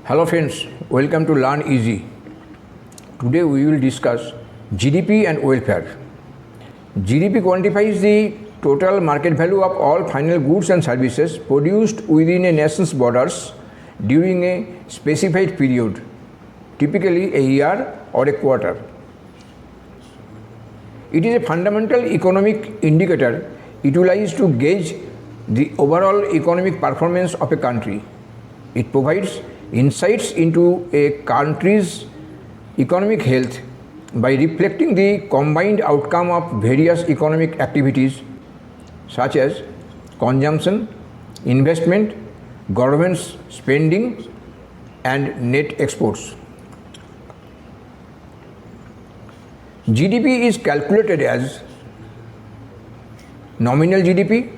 Hello friends, welcome to Learn Easy. Today we will discuss GDP and welfare. GDP quantifies the total market value of all final goods and services produced within a nation's borders during a specified period, typically a year or a quarter. It is a fundamental economic indicator utilized to gauge the overall economic performance of a country. It provides insights into a country's economic health by reflecting the combined outcome of various economic activities such as consumption, investment, government spending, and net exports. GDP is calculated as nominal GDP.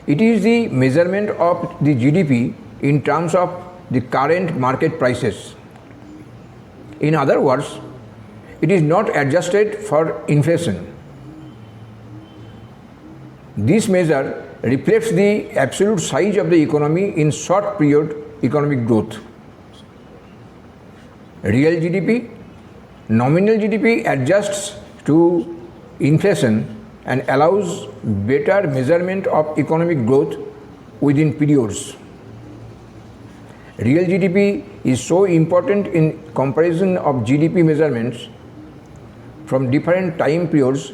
It is the measurement of the GDP in terms of the current market prices. In other words, it is not adjusted for inflation. This measure reflects the absolute size of the economy in short period economic growth. Real GDP, nominal GDP adjusts to inflation and allows better measurement of economic growth within periods. Real GDP is so important in comparison of GDP measurements from different time periods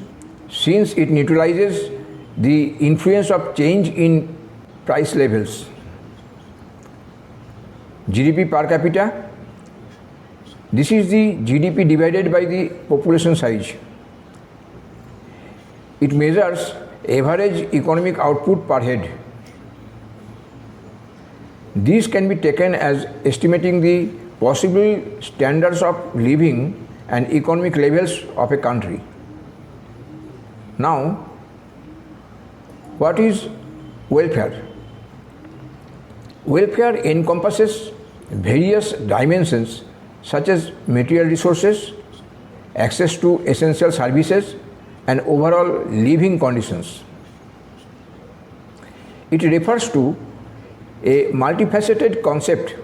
since it neutralizes the influence of change in price levels. GDP per capita. This is the GDP divided by the population size. It measures average economic output per head. These can be taken as estimating the possible standards of living and economic levels of a country. Now, what is welfare? Welfare encompasses various dimensions such as material resources, access to essential services, and overall living conditions. It refers to a multifaceted concept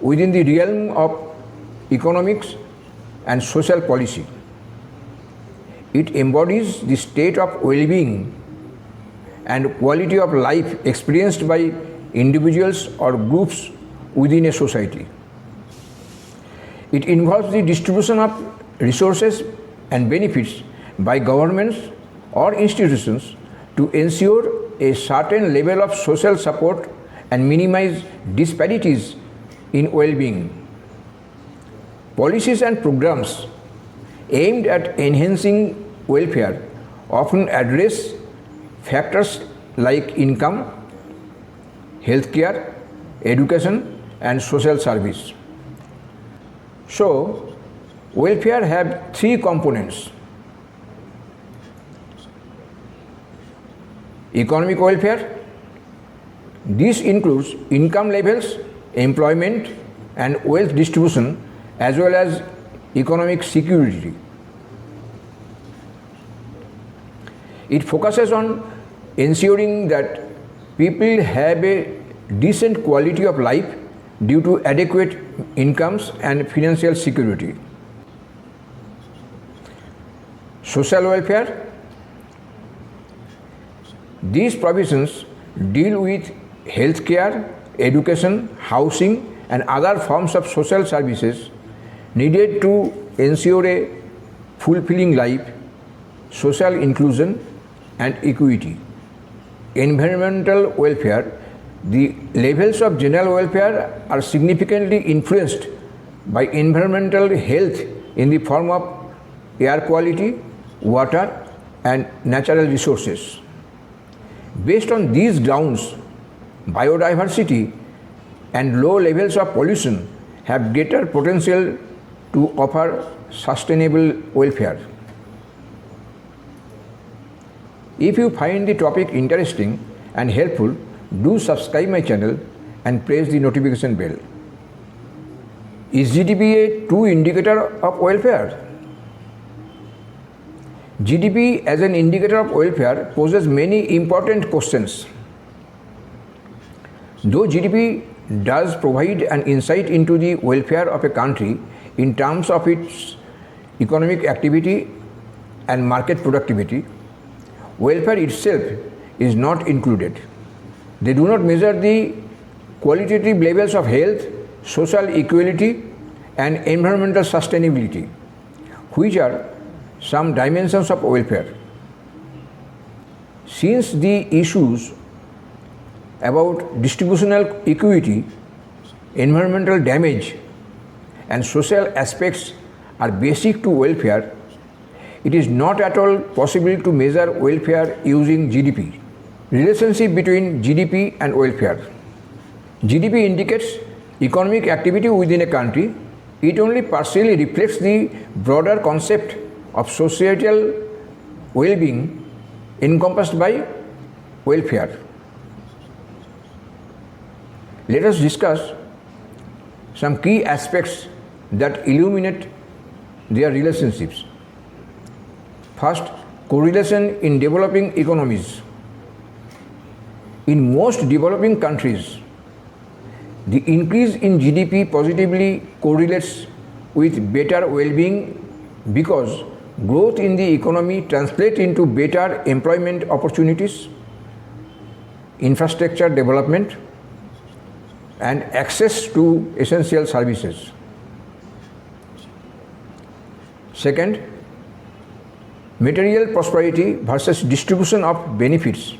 within the realm of economics and social policy. It embodies the state of well-being and quality of life experienced by individuals or groups within a society. It involves the distribution of resources and benefits by governments or institutions to ensure a certain level of social support and minimize disparities in well-being. Policies and programs aimed at enhancing welfare often address factors like income, healthcare, education, and social service. So, welfare have three components: economic welfare. This includes income levels, employment, and wealth distribution, as well as economic security. It focuses on ensuring that people have a decent quality of life due to adequate incomes and financial security. Social welfare. These provisions deal with healthcare, education, housing, and other forms of social services needed to ensure a fulfilling life, social inclusion, and equity. Environmental welfare. The levels of general welfare are significantly influenced by environmental health in the form of air quality, water, and natural resources. Based on these grounds, biodiversity and low levels of pollution have greater potential to offer sustainable welfare. If you find the topic interesting and helpful, do subscribe my channel and press the notification bell. Is GDP a true indicator of welfare? GDP as an indicator of welfare poses many important questions. Though GDP does provide an insight into the welfare of a country in terms of its economic activity and market productivity. Welfare itself is not included. They do not measure the qualitative levels of health, social equality, and environmental sustainability, which are some dimensions of welfare. Since the issues about distributional equity, environmental damage, and social aspects are basic to welfare, it is not at all possible to measure welfare using GDP. Relationship between GDP and welfare. GDP indicates economic activity within a country. It only partially reflects the broader concept of societal well-being encompassed by welfare. Let us discuss some key aspects that illuminate their relationships. First, correlation in developing economies. In most developing countries, the increase in GDP positively correlates with better well-being because growth in the economy translates into better employment opportunities, infrastructure development, and access to essential services. Second, material prosperity versus distribution of benefits.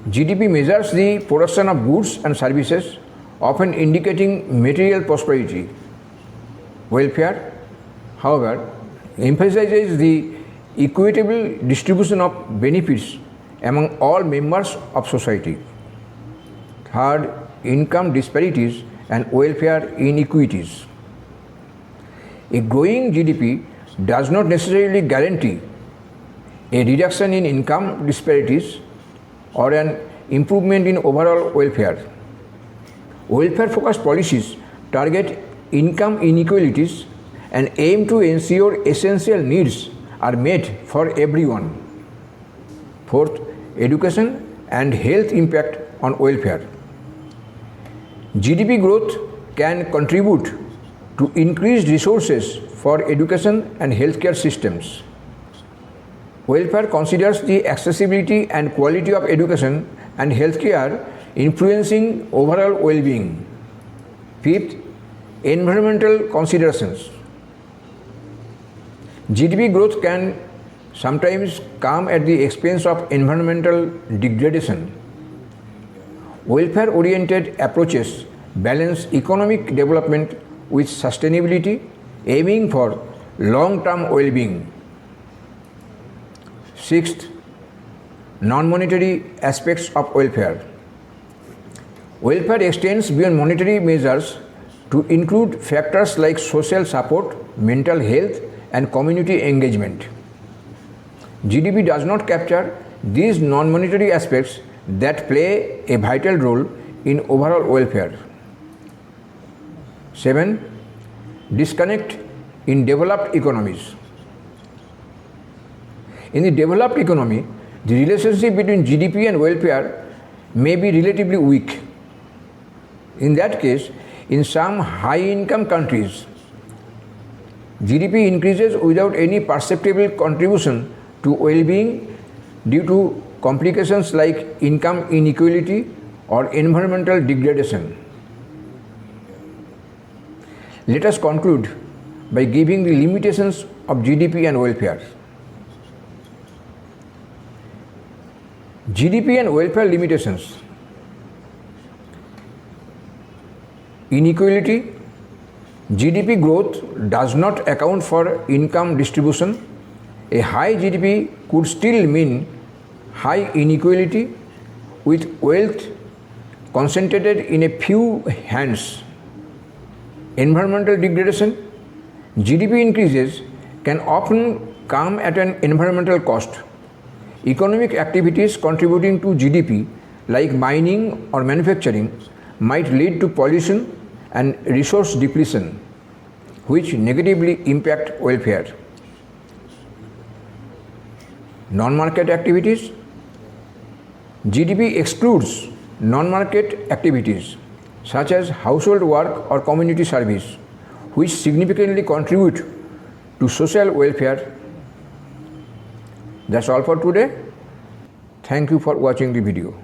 GDP measures the production of goods and services, often indicating material prosperity. Welfare, however, emphasizes the equitable distribution of benefits among all members of society. Third, income disparities and welfare inequities. A growing GDP does not necessarily guarantee a reduction in income disparities or an improvement in overall welfare. Welfare-focused policies target income inequalities and aim to ensure essential needs are met for everyone. Fourth, education and health impact on welfare. GDP growth can contribute to increased resources for education and healthcare systems. Welfare considers the accessibility and quality of education and healthcare influencing overall well-being. Fifth, environmental considerations. GDP growth can sometimes come at the expense of environmental degradation. Welfare-oriented approaches balance economic development with sustainability, aiming for long-term well-being. Sixth, non-monetary aspects of welfare. Welfare extends beyond monetary measures to include factors like social support, mental health, and community engagement. GDP does not capture these non-monetary aspects that play a vital role in overall welfare. 7. Disconnect in developed economies. In the developed economy, the relationship between GDP and welfare may be relatively weak. In that case, in some high-income countries, GDP increases without any perceptible contribution to well-being due to complications like income inequality or environmental degradation. Let us conclude by giving the limitations of GDP and welfare. GDP and welfare limitations. Inequality. GDP growth does not account for income distribution. A high GDP could still mean high inequality with wealth concentrated in a few hands. Environmental degradation. GDP increases can often come at an environmental cost. Economic activities contributing to GDP, like mining or manufacturing, might lead to pollution and resource depletion, which negatively impact welfare. Non-market activities. GDP excludes non-market activities. such as household work or community service, which significantly contribute to social welfare. That's all for today. Thank you for watching the video.